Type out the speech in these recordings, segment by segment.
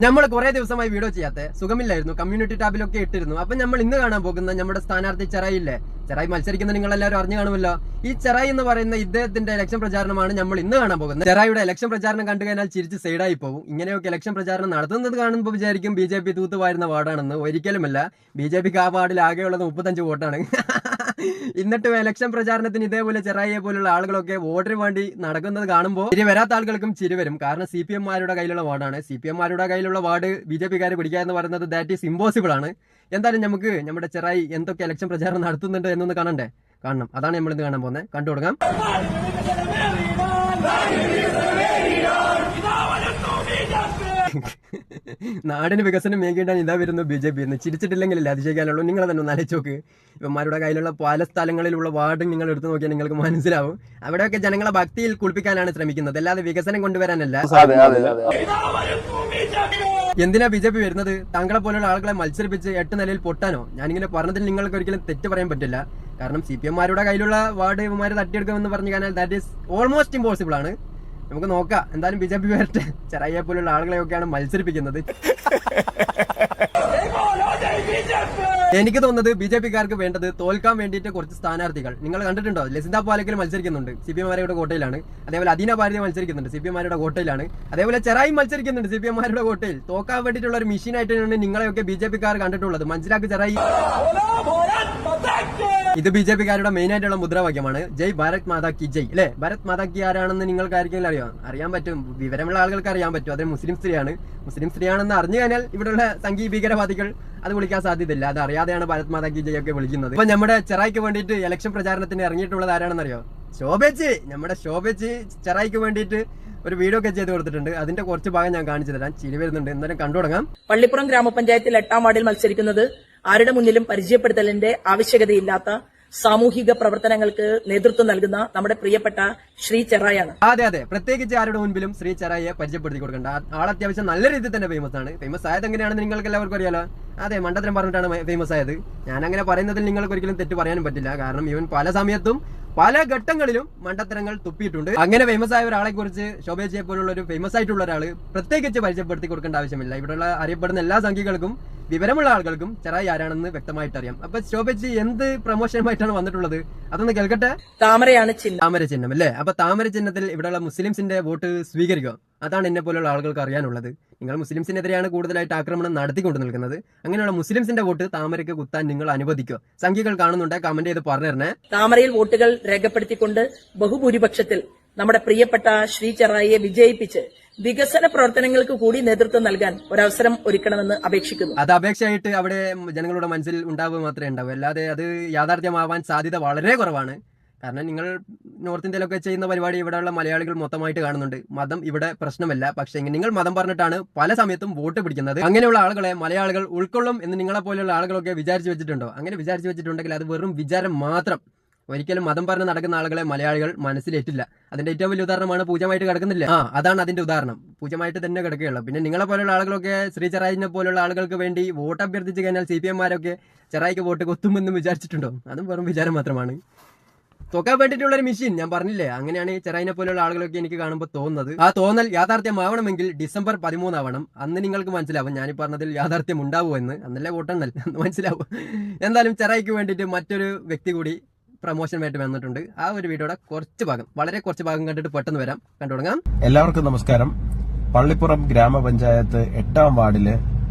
നമ്മൾ കുറെ ദിവസമായി വീഡിയോ ചെയ്യാത്ത സുഖമില്ലായിരുന്നു, കമ്മ്യൂണിറ്റി ടാബിലൊക്കെ ഇട്ടിരുന്നു. അപ്പൊ നമ്മൾ ഇന്ന് കാണാൻ പോകുന്ന നമ്മുടെ സ്ഥാനാർത്ഥി ചെറായില്ലേ, ചെറായി മത്സരിക്കുന്ന നിങ്ങൾ എല്ലാവരും അറിഞ്ഞു കാണുമല്ലോ. ഈ ചെറായി എന്ന് പറയുന്ന ഇദ്ദേഹത്തിന്റെ ഇലക്ഷൻ പ്രചാരണമാണ് നമ്മൾ ഇന്ന് കാണാൻ പോകുന്നത്. ചെറായിയുടെ ഇലക്ഷൻ പ്രചാരണം കണ്ടു കഴിഞ്ഞാൽ ചിരിച്ച് സൈഡായി പോകും. ഇങ്ങനെയൊക്കെ ഇലക്ഷൻ പ്രചാരണം നടത്തുന്നത് കാണുമ്പോൾ വിചാരിക്കും BJP തൂത്തുവാരുന്ന വാർഡാണെന്ന്. ഒരിക്കലുമല്ല. BJPക്ക് ആ വാർഡിൽ ആകെയുള്ളത് 35 വോട്ടാണ്. എന്നിട്ട് ഇലക്ഷൻ പ്രചാരണത്തിന് ഇതേപോലെ ചെറായിയെ പോലുള്ള ആളുകളൊക്കെ വോട്ടിന് വേണ്ടി നടക്കുന്നത് കാണുമ്പോൾ ചിരി വരാത്ത ആളുകൾക്കും ചിരി വരും. കാരണം CPM-മാരുടെ കയ്യിലുള്ള വാർഡാണ്. CPM-മാരുടെ കയ്യിലുള്ള വാർഡ് BJP-കാര് പിടിക്കുക എന്ന് പറയുന്നത് ദാറ്റ് ഈസ് ഇമ്പോസിബിൾ ആണ്. എന്തായാലും നമുക്ക് നമ്മുടെ ചെറായി എന്തൊക്കെ ഇലക്ഷൻ പ്രചാരണം നടത്തുന്നുണ്ട് എന്നൊന്ന് കാണണം. അതാണ് നമ്മൾ ഇന്ന് കാണാൻ പോകുന്നത്. കണ്ടു തുടങ്ങാം. നാടിന് വികസനം മേഖിട്ടാണ് ഇതാ വരുന്നു BJP എന്ന്. ചിരിച്ചിട്ടില്ലെങ്കിലല്ലേ അതിശയിക്കാനുള്ളൂ. നിങ്ങൾ തന്നെ ഒന്ന് ആലോചിച്ച് ഇവന്മാരുടെ കയ്യിലുള്ള പല സ്ഥലങ്ങളിലുള്ള വാർഡ് നിങ്ങൾ എടുത്തു നോക്കിയാൽ നിങ്ങൾക്ക് മനസ്സിലാവും. അവിടെയൊക്കെ ജനങ്ങളെ ഭക്തിയിൽ കുളിപ്പിക്കാനാണ് ശ്രമിക്കുന്നത്, അല്ലാതെ വികസനം കൊണ്ടുവരാനല്ല. എന്തിനാ BJP വരുന്നത്? താങ്കളെ പോലുള്ള ആളുകളെ മത്സരിപ്പിച്ച് 8 നിലയിൽ പൊട്ടാനോ? ഞാനിങ്ങനെ പറഞ്ഞതിൽ നിങ്ങൾക്ക് ഒരിക്കലും തെറ്റ് പറയാൻ പറ്റില്ല. കാരണം CPM-മാരുടെ കയ്യിലുള്ള വാർഡ് ഇവന്മാരെ തട്ടിയെടുക്കുമെന്ന് പറഞ്ഞു കഴിഞ്ഞാൽ ദാറ്റ് ഈസ് ഓൾമോസ്റ്റ് ഇമ്പോസിബിൾ ആണ്. നമുക്ക് നോക്കാം. എന്തായാലും BJP വരട്ടെ. ചെറായിയെ പോലുള്ള ആളുകളെയൊക്കെയാണ് മത്സരിപ്പിക്കുന്നത്. എനിക്ക് തോന്നുന്നത് BJP-കാർക്ക് വേണ്ടത് തോൽക്കാൻ വേണ്ടിയിട്ട് കുറച്ച് സ്ഥാനാർത്ഥികൾ. നിങ്ങൾ കണ്ടിട്ടുണ്ടോ? ലസിത പാലക്കൽ മത്സരിക്കുന്നുണ്ട്, CPM-മാരുടെ കോട്ടയിലാണ്. അതേപോലെ അദീന ഭാരതി മത്സരിക്കുന്നുണ്ട്, CPM-മാരുടെ കോട്ടയിലാണ്. അതേപോലെ ചെറായി മത്സരിക്കുന്നുണ്ട്, CPM-മാരുടെ കോട്ടയിൽ. തോക്കാൻ വേണ്ടിയിട്ടുള്ള ഒരു മെഷീനായിട്ടാണ് നിങ്ങളെയൊക്കെ BJP-കാർ കണ്ടിട്ടുള്ളത്. മനസ്സിലാക്കി ചെറായി. ഇത് BJP-കാരുടെ മെയിൻ ആയിട്ടുള്ള മുദ്രാവാക്യമാണ്. ജയ് ഭാരത് മാതാ കി ജയ് അല്ലെ. ഭാരത് മാതാ കി ആരാണെന്ന് നിങ്ങൾക്ക് ആർക്കെങ്കിലും അറിയാൻ പറ്റും. വിവരമുള്ള ആളുകൾക്ക് അറിയാൻ പറ്റും. അത് മുസ്ലിം സ്ത്രീയാണെന്ന് അറിഞ്ഞു കഴിഞ്ഞാൽ ഇവിടെയുള്ള സംഘീയ ഭീകരവാദികൾ അത് വിളിക്കാൻ സാധ്യതയില്ല. അത് അറിയാതെയാണ് ഭാരത് മാതാ കി ജയ് ഒക്കെ വിളിക്കുന്നത്. ഇപ്പൊ നമ്മുടെ ചെറായിക്ക് വേണ്ടിയിട്ട് ഇലക്ഷൻ പ്രചാരണത്തിന് ഇറങ്ങിയിട്ടുള്ളത് ആരാണെന്നറിയോ? ശോഭേച്ചി. നമ്മുടെ ശോഭേച്ചി ചെറായിക്ക് വേണ്ടിയിട്ട് ഒരു വീഡിയോ ഒക്കെ ചെയ്ത് കൊടുത്തിട്ടുണ്ട്. അതിന്റെ കുറച്ച് ഭാഗം ഞാൻ കാണിച്ചു തരാം. ചിരി വരുന്നുണ്ട്. എന്തായാലും കണ്ടു തുടങ്ങാം. പള്ളിപ്പുറം ഗ്രാമപഞ്ചായത്തിൽ 8ാം വാർഡിൽ മത്സരിക്കുന്നത് ആരുടെ മുന്നിലും പരിചയപ്പെടുത്തലിന്റെ ആവശ്യകതയില്ലാത്ത സാമൂഹിക പ്രവർത്തനങ്ങൾക്ക് നേതൃത്വം നൽകുന്ന നമ്മുടെ പ്രിയപ്പെട്ട ശ്രീ ചെറായാണ്. അതെ. പ്രത്യേകിച്ച് ആരുടെ മുൻപിലും ശ്രീ ചെറായിയെ പരിചയപ്പെടുത്തി കൊടുക്കേണ്ട. ആൾ അത്യാവശ്യം നല്ല രീതിയിൽ തന്നെ ഫേമസ് ആണ്. ഫേമസ് ആയത് എങ്ങനെയാണെന്ന് നിങ്ങൾക്ക് എല്ലാവർക്കും അറിയാലോ. അതെ, മണ്ടത്തരം പറഞ്ഞിട്ടാണ് ഫേമസ് ആയത്. ഞാൻ അങ്ങനെ പറയുന്നതിൽ നിങ്ങൾക്ക് ഒരിക്കലും തെറ്റ് പറയാനും പറ്റില്ല. കാരണം ഇവൻ പല സമയത്തും പല ഘട്ടങ്ങളിലും മണ്ടത്തരങ്ങൾ തുപ്പിയിട്ടുണ്ട്. അങ്ങനെ ഫേമസ് ആയ ഒരാളെ കുറിച്ച് ശോഭേച്ചിയെ പോലുള്ള ഒരു ഫേമസ് ആയിട്ടുള്ള ഒരാള് പ്രത്യേകിച്ച് പരിചയപ്പെടുത്തി കൊടുക്കേണ്ട ആവശ്യമില്ല. ഇവിടെയുള്ള അറിയപ്പെടുന്ന എല്ലാ സംഖ്യകൾക്കും വിവരമുള്ള ആളുകൾക്കും ചെറായി ആരാണെന്ന് വ്യക്തമായിട്ട് അറിയാം. അപ്പൊ ശോഭേച്ചി എന്ത് പ്രൊമോഷനുമായിട്ടാണ് വന്നിട്ടുള്ളത് അതൊന്ന് കേൾക്കട്ടെ. താമരയാണ് ചിഹ്നം. താമര ചിഹ്നം അല്ലേ. അപ്പൊ താമര ചിഹ്നത്തിൽ ഇവിടെയുള്ള മുസ്ലിംസിന്റെ വോട്ട് സ്വീകരിക്കുക. അതാണ് എന്നെ പോലുള്ള ആളുകൾക്ക് അറിയാനുള്ളത്. നിങ്ങൾ മുസ്ലിംസിനെതിരെയാണ് കൂടുതലായിട്ട് ആക്രമണം നടത്തിക്കൊണ്ട് നിൽക്കുന്നത്. അങ്ങനെയുള്ള മുസ്ലിംസിന്റെ വോട്ട് താമരയ്ക്ക് കുത്താൻ നിങ്ങൾ അനുവദിക്കുക. സംഖ്യകൾ കാണുന്നുണ്ട്, കമന്റ് ചെയ്ത് പറഞ്ഞേ. താമരയിൽ വോട്ടുകൾ രേഖപ്പെടുത്തിക്കൊണ്ട് ബഹുഭൂരിപക്ഷത്തിൽ നമ്മുടെ പ്രിയപ്പെട്ട ശ്രീ ചെറായിയെ വിജയിപ്പിച്ച് വികസന പ്രവർത്തനങ്ങൾക്ക് കൂടി നേതൃത്വം നൽകാൻ ഒരവസരം ഒരുക്കണമെന്ന് അപേക്ഷിക്കുന്നു. അത് അപേക്ഷയായിട്ട് അവിടെ ജനങ്ങളുടെ മനസ്സിൽ ഉണ്ടാവുക മാത്രമേ ഉണ്ടാവൂ, അല്ലാതെ അത് യാഥാർത്ഥ്യമാവാൻ സാധ്യത വളരെ കുറവാണ്. കാരണം നിങ്ങൾ നോർത്ത് ഇന്ത്യയിലൊക്കെ ചെയ്യുന്ന പരിപാടി ഇവിടെയുള്ള മലയാളികൾ മൊത്തമായിട്ട് കാണുന്നുണ്ട്. മതം ഇവിടെ പ്രശ്നമല്ല. പക്ഷേ നിങ്ങൾ മതം പറഞ്ഞിട്ടാണ് പല സമയത്തും വോട്ട് പിടിക്കുന്നത്. അങ്ങനെയുള്ള ആളുകളെ മലയാളികൾ ഉൾക്കൊള്ളും എന്ന് നിങ്ങളെ പോലെയുള്ള ആളുകളൊക്കെ വിചാരിച്ചു വെച്ചിട്ടുണ്ടോ? അങ്ങനെ വിചാരിച്ചു വെച്ചിട്ടുണ്ടെങ്കിൽ അത് വെറും വിചാരം മാത്രം. ഒരിക്കലും മതം പറഞ്ഞ് നടക്കുന്ന ആളുകളെ മലയാളികൾ മനസ്സിലേറ്റില്ല. അതിന്റെ ഏറ്റവും വലിയ ഉദാഹരണമാണ് പൂജമായിട്ട് കിടക്കുന്നില്ല. അതാണ് അതിന്റെ ഉദാഹരണം. പൂജമായിട്ട് തന്നെ കിടക്കുകയുള്ളൂ. പിന്നെ നിങ്ങളെ പോലുള്ള ആളുകളൊക്കെ ശ്രീ ചെറായിനെ പോലുള്ള ആളുകൾക്ക് വേണ്ടി വോട്ട് അഭ്യർത്ഥിച്ചു കഴിഞ്ഞാൽ CPM-മാരൊക്കെ ചെറായിക്ക് വോട്ട് കൊത്തുമെന്ന് വിചാരിച്ചിട്ടുണ്ടോ? അതും വെറും വിചാരം മാത്രമാണ്. തൊക്കാൻ വേണ്ടിയിട്ടുള്ള ഒരു മെഷീൻ. ഞാൻ പറഞ്ഞില്ലേ, അങ്ങനെയാണ് ഈ ചെറായിനെ പോലുള്ള ആളുകളൊക്കെ എനിക്ക് കാണുമ്പോൾ തോന്നുന്നത്. ആ തോന്നൽ യാഥാർത്ഥ്യമാവണമെങ്കിൽ December 13 ആവണം. അന്ന് നിങ്ങൾക്ക് മനസ്സിലാവും ഞാൻ ഈ പറഞ്ഞതിൽ യാഥാർത്ഥ്യം ഉണ്ടാവുമെന്ന്. അന്നല്ലേ വോട്ടെണ്ണൽ മനസ്സിലാവും. എന്തായാലും ചെറായിക്ക് വേണ്ടിയിട്ട് മറ്റൊരു വ്യക്തി കൂടി പ്രൊമോഷനുമായിട്ട് വന്നിട്ടുണ്ട്. ആ ഒരു വീഡിയോയുടെ വളരെ കുറച്ച് ഭാഗം കണ്ടിട്ട് പെട്ടെന്ന് വരാം. കണ്ടു തുടങ്ങാം. എല്ലാവർക്കും നമസ്കാരം. പള്ളിപ്പുറം ഗ്രാമപഞ്ചായത്ത് 8ാം വാർഡില്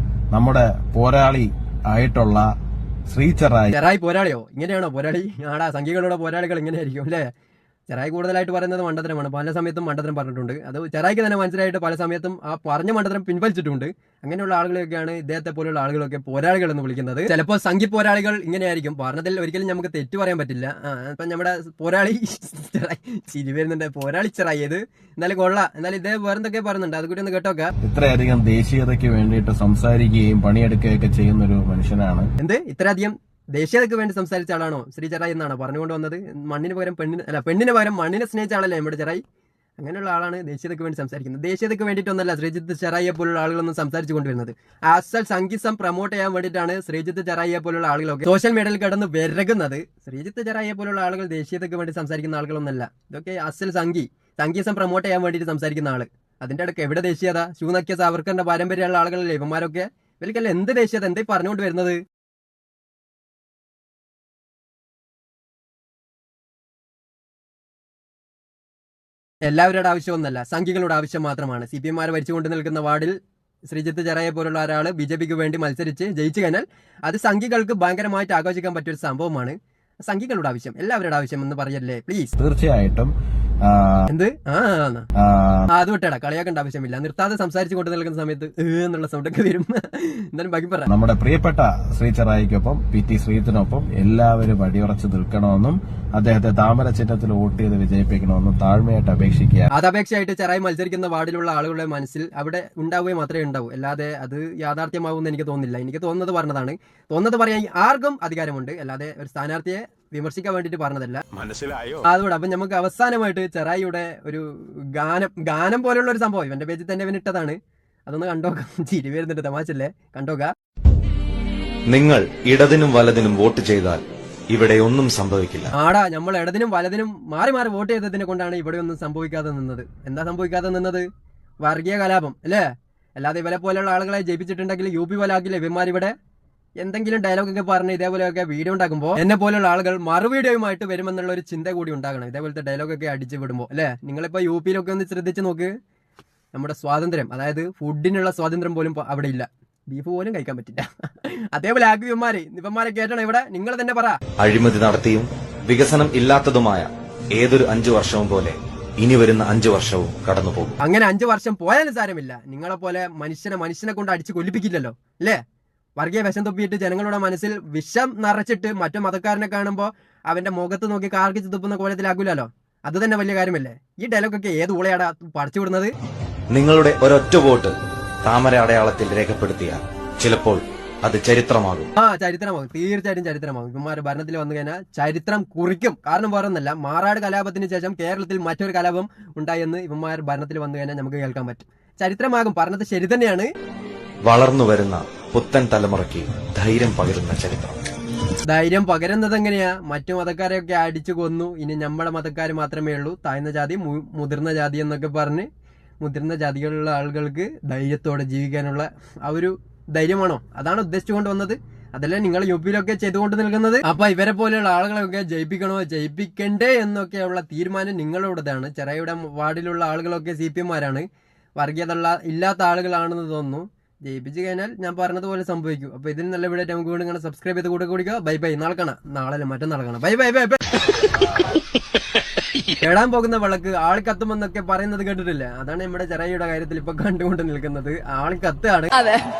നമ്മുടെ പോരാളി ആയിട്ടുള്ള ശ്രീ ചെറായി പോരാളിയോ? ഇങ്ങനെയാണോ പോരാളി? ആടാ, സംഖ്യകളുടെ പോരാളികൾ ഇങ്ങനെയായിരിക്കും അല്ലേ. ചെറായി കൂടുതലായിട്ട് പറയുന്നത് മണ്ടത്തരമാണ്. പല സമയത്തും മണ്ടത്തരം പറഞ്ഞിട്ടുണ്ട്. അത് ചെറായിക്ക് തന്നെ മനസ്സിലായിട്ട് പല സമയത്തും ആ പറഞ്ഞ മണ്ടത്തരം പിൻവലിച്ചിട്ടുണ്ട്. അങ്ങനെയുള്ള ആളുകളെയൊക്കെയാണ് ഇദ്ദേഹത്തെ പോലുള്ള ആളുകളൊക്കെ പോരാളികൾ എന്ന് വിളിക്കുന്നത്. ചിലപ്പോൾ സംഘി പോരാളികൾ ഇങ്ങനെയായിരിക്കും. പറഞ്ഞതിൽ ഒരിക്കലും നമുക്ക് തെറ്റു പറയാൻ പറ്റില്ല. ഇപ്പൊ നമ്മുടെ പോരാളി ചെറായി ചിരി വരുന്നുണ്ട്. പോരാളി ചെറായി ഇത് എന്നാലും കൊള്ളാം. എന്നാലും ഇദ്ദേഹം വേറെന്തൊക്കെ പറയുന്നുണ്ട്, അത് കൂടി ഒന്ന് കേട്ടോക്ക. ഇത്രയധികം ദേശീയതയ്ക്ക് വേണ്ടിയിട്ട് സംസാരിക്കുകയും പണിയെടുക്കുകയൊക്കെ ചെയ്യുന്ന ഒരു മനുഷ്യനാണ്. ഇത്രയധികം ദേശീയതയ്ക്ക് വേണ്ടി സംസാരിച്ച ആളാണോ ശ്രീ ചെറായി എന്നാണ് പറഞ്ഞുകൊണ്ട് വന്നത്? പെണ്ണിന് പകരം മണ്ണിനെ സ്നേഹിച്ച ആളല്ലേ നമ്മുടെ ചെറായി? അങ്ങനെയുള്ള ആളാണ് ദേശീയതയ്ക്ക് വേണ്ടി സംസാരിക്കുന്നത്. ദേശീയതയ്ക്ക് വേണ്ടിയിട്ടൊന്നല്ല ശ്രീജിത്ത് ചെറായിയെ പോലുള്ള ആളുകളൊന്നും സംസാരിച്ചു കൊണ്ടുവരുന്നത്. അസൽ സംഗീതം പ്രൊമോട്ട് ചെയ്യാൻ വേണ്ടിയിട്ടാണ് ശ്രീജിത്ത് ചെറായിയെ പോലുള്ള ആളുകളൊക്കെ സോഷ്യൽ മീഡിയയിൽ കിടന്ന് വിരകുന്നത്. ശ്രീജിത്ത് ചെറായിയെ പോലുള്ള ആളുകൾ ദേശീയതയ്ക്ക് വേണ്ടി സംസാരിക്കുന്ന ആളുകളൊന്നല്ല. ഇതൊക്കെ അസൽ സംഗീതം പ്രൊമോട്ട് ചെയ്യാൻ വേണ്ടിയിട്ട് സംസാരിക്കുന്ന ആള്. അതിന്റെ അടുക്ക് എവിടെ ദേശീയത? ഷൂ നക്കിയ സാവർക്കറിന്റെ പാരമ്പര്യമുള്ള ആളുകളല്ലേ ഇവന്മാരൊക്കെ? ഇവർക്കല്ല എന്ത് ദേശീയത? എന്തായി പറഞ്ഞുകൊണ്ട് വരുന്നത്? എല്ലാവരുടെ ആവശ്യമൊന്നല്ല, സംഘികളുടെ ആവശ്യം മാത്രമാണ്. CPM ഭരിച്ചുകൊണ്ട് നിൽക്കുന്ന വാർഡിൽ ശ്രീജിത്ത് ചെറായെ പോലുള്ള ഒരാൾ BJPക്ക് വേണ്ടി മത്സരിച്ച് ജയിച്ചു കഴിഞ്ഞാൽ അത് സംഘികൾക്ക് ഭയങ്കരമായിട്ട് ആഘോഷിക്കാൻ പറ്റിയൊരു സംഭവമാണ്. സംഘികളുടെ ആവശ്യം, എല്ലാവരുടെ ആവശ്യം എന്ന് പറയല്ലേ പ്ലീസ്. തീർച്ചയായിട്ടും എന്ത് അത് വിട്ടേടാ, കളിയാക്കേണ്ട ആവശ്യമില്ല. നിർത്താതെ സംസാരിച്ചു കൊണ്ട് നിൽക്കുന്ന സമയത്ത് എന്നുള്ള സൗണ്ടൊക്കെ വരും. എന്തായാലും ബാക്കി പറ. നമ്മുടെ പ്രിയപ്പെട്ട ശ്രീ ചെറായിക്കൊപ്പം PT ശ്രീജിത്തിനൊപ്പം എല്ലാവരും അടിയുറച്ച് നിൽക്കണമെന്നും അദ്ദേഹത്തെ താമര ചിഹ്നത്തിൽ വോട്ട് ചെയ്ത് വിജയിപ്പിക്കണമെന്നും താഴ്മയായിട്ട് അപേക്ഷിക്കുക. അതപേക്ഷയായിട്ട് ചെറായി മത്സരിക്കുന്ന വാർഡിലുള്ള ആളുകളുടെ മനസ്സിൽ അവിടെ ഉണ്ടാവുകയും മാത്രമേ ഉണ്ടാവൂ, അല്ലാതെ അത് യാഥാർത്ഥ്യമാവുമെന്ന് എനിക്ക് തോന്നുന്നില്ല. എനിക്ക് തോന്നുന്നത് പറഞ്ഞതാണ്. തോന്നുന്നത് പറയാൻ ആർക്കും അധികാരമുണ്ട്, അല്ലാതെ ഒരു സ്ഥാനാർത്ഥിയെ വിമർശിക്കാൻ വേണ്ടിട്ട് പറഞ്ഞതല്ല. മനസ്സിലായോ? അതുകൊണ്ട് അപ്പൊ നമുക്ക് അവസാനമായിട്ട് ചെറായിയുടെ ഒരു ഗാനം പോലുള്ള ഒരു സംഭവം ഇവന്റെ പേജിൽ തന്നെ ഇവനിട്ടതാണ്. അതൊന്ന് കണ്ടോക്കാം. ചിരി വരുന്നുണ്ട്, തമാശല്ലേ? കണ്ടോക്കാം. നിങ്ങൾ ഇടതിനും വലതിനും വോട്ട് ചെയ്താൽ ഇവിടെ ഒന്നും സംഭവിക്കില്ല. ആടാ, നമ്മൾ ഇടതിനും വലതിനും മാറി മാറി വോട്ട് ചെയ്തതിനെ കൊണ്ടാണ് ഇവിടെ ഒന്നും സംഭവിക്കാതെ നിന്നത്. എന്താ സംഭവിക്കാതെ നിന്നത്? വർഗീയ കലാപം അല്ലേ? അല്ലാതെ ഇവരെ പോലെയുള്ള ആളുകളെ ജയിപ്പിച്ചിട്ടുണ്ടെങ്കിൽ UP പോലെ ആക്കില്ല ഇവന്മാരിവിടെ എന്തെങ്കിലും ഡയലോഗൊക്കെ പറഞ്ഞ് ഇതേപോലെയൊക്കെ വീഡിയോ ഉണ്ടാക്കുമ്പോൾ എന്നെ പോലുള്ള ആളുകൾ മറുവീഡിയോയുമായിട്ട് വരുമെന്നുള്ള ഒരു ചിന്ത കൂടി ഉണ്ടാകണം. ഇതേപോലത്തെ ഡയലോഗൊക്കെ അടിച്ചു വിടുമ്പോൾ അല്ലേ? നിങ്ങളിപ്പോ UP യിലൊക്കെ ഒന്ന് ശ്രദ്ധിച്ച് നോക്ക്. നമ്മുടെ സ്വാതന്ത്ര്യം, അതായത് ഫുഡിനുള്ള സ്വാതന്ത്ര്യം പോലും അവിടെ ഇല്ല. ബീഫ് പോലും കഴിക്കാൻ പറ്റില്ല. അതേപോലെ ആക്കി ഇവന്മാരെ കേട്ടണം ഇവിടെ. നിങ്ങൾ തന്നെ പറ. അഴിമതി നടത്തിയും വികസനം ഇല്ലാത്തതുമായ ഏതൊരു 5 വർഷവും പോലെ ഇനി വരുന്ന 5 വർഷവും കടന്നുപോകും. അങ്ങനെ 5 വർഷം പോയാലും സാരമില്ല. നിങ്ങളെ പോലെ മനുഷ്യനെ കൊണ്ട് അടിച്ചു കൊല്ലിപ്പിക്കില്ലല്ലോ അല്ലേ? വർഗീയ വിഷം തുപ്പിയിട്ട് ജനങ്ങളുടെ മനസ്സിൽ വിഷം നിറച്ചിട്ട് മറ്റു മതക്കാരനെ കാണുമ്പോൾ അവന്റെ മുഖത്ത് നോക്കി കാർക്കിച്ച് തുപ്പുന്ന കോലത്തിലാകൂലല്ലോ. അത് തന്നെ വലിയ കാര്യമല്ലേ? ഈ ഡയലോഗൊക്കെ ഏത് ഊളയാടാ പഠിച്ചു വിടുന്നത്? നിങ്ങളുടെ ഒരൊറ്റ വോട്ട് താമര അടയാളത്തിൽ രേഖപ്പെടുത്തിയാൽ ചിലപ്പോൾ അത് ചരിത്രമാകും. ചരിത്രമാകും, തീർച്ചയായിട്ടും ചരിത്രമാകും. ഇവന്മാർ ഭരണത്തിൽ വന്നു കഴിഞ്ഞാൽ ചരിത്രം കുറിക്കും. കാരണം വേറൊന്നല്ല, മാറാട് കലാപത്തിന് ശേഷം കേരളത്തിൽ മറ്റൊരു കലാപം ഉണ്ടായെന്ന് ഇവന്മാർ ഭരണത്തിൽ വന്നു കഴിഞ്ഞാൽ നമുക്ക് കേൾക്കാൻ പറ്റും. ചരിത്രമാകും. പറഞ്ഞത് ശരി തന്നെയാണ്. വളർന്നു വരുന്ന പുത്തൻ തലമുറയ്ക്ക് ധൈര്യം പകരുന്ന ചരിത്രം. ധൈര്യം പകരുന്നത് എങ്ങനെയാ? മറ്റു മതക്കാരെയൊക്കെ അടിച്ചു കൊന്നു. ഇനി നമ്മുടെ മതക്കാർ മാത്രമേ ഉള്ളൂ, താഴ്ന്ന ജാതി, മുതിർന്ന ജാതി എന്നൊക്കെ പറഞ്ഞ് മുതിർന്ന ജാതികളുള്ള ആളുകൾക്ക് ധൈര്യത്തോടെ ജീവിക്കാനുള്ള ആ ഒരു ധൈര്യമാണോ? അതാണ് ഉദ്ദേശിച്ചുകൊണ്ട് വന്നത്. അതല്ലേ നിങ്ങൾ UP യിലൊക്കെ ചെയ്തുകൊണ്ട് നിൽക്കുന്നത്? അപ്പൊ ഇവരെ പോലെയുള്ള ആളുകളൊക്കെ ജയിപ്പിക്കണോ ജയിപ്പിക്കണ്ടേ എന്നൊക്കെയുള്ള തീരുമാനം നിങ്ങളുടേതാണ്. ചെറായിയുടെ വാർഡിലുള്ള ആളുകളൊക്കെ CPM-മാരാണ്. വർഗീയത ഇല്ലാത്ത ആളുകളാണെന്ന് തോന്നുന്നു. ജയിപ്പിച്ചു കഴിഞ്ഞാൽ ഞാൻ പറഞ്ഞതുപോലെ സംഭവിക്കും. അപ്പൊ ഇതിന് നല്ല വീഡിയോ നമുക്ക് വീണ്ടും ഇങ്ങനെ സബ്സ്ക്രൈബ് ചെയ്ത് കൂടെ കൂടിക്കുക. Bye bye. നാളെ കാണാം. നാളെ മറ്റന്നാൾ കാണാം. Bye bye bye bye. കേടാൻ പോകുന്ന വിളക്ക് ആൾ കത്തുമെന്നൊക്കെ പറയുന്നത് കേട്ടിട്ടില്ല? അതാണ് നമ്മുടെ ചെറായിയുടെ കാര്യത്തിൽ ഇപ്പൊ കണ്ടുകൊണ്ട് നിൽക്കുന്നത്. ആൾ കത്താണ്.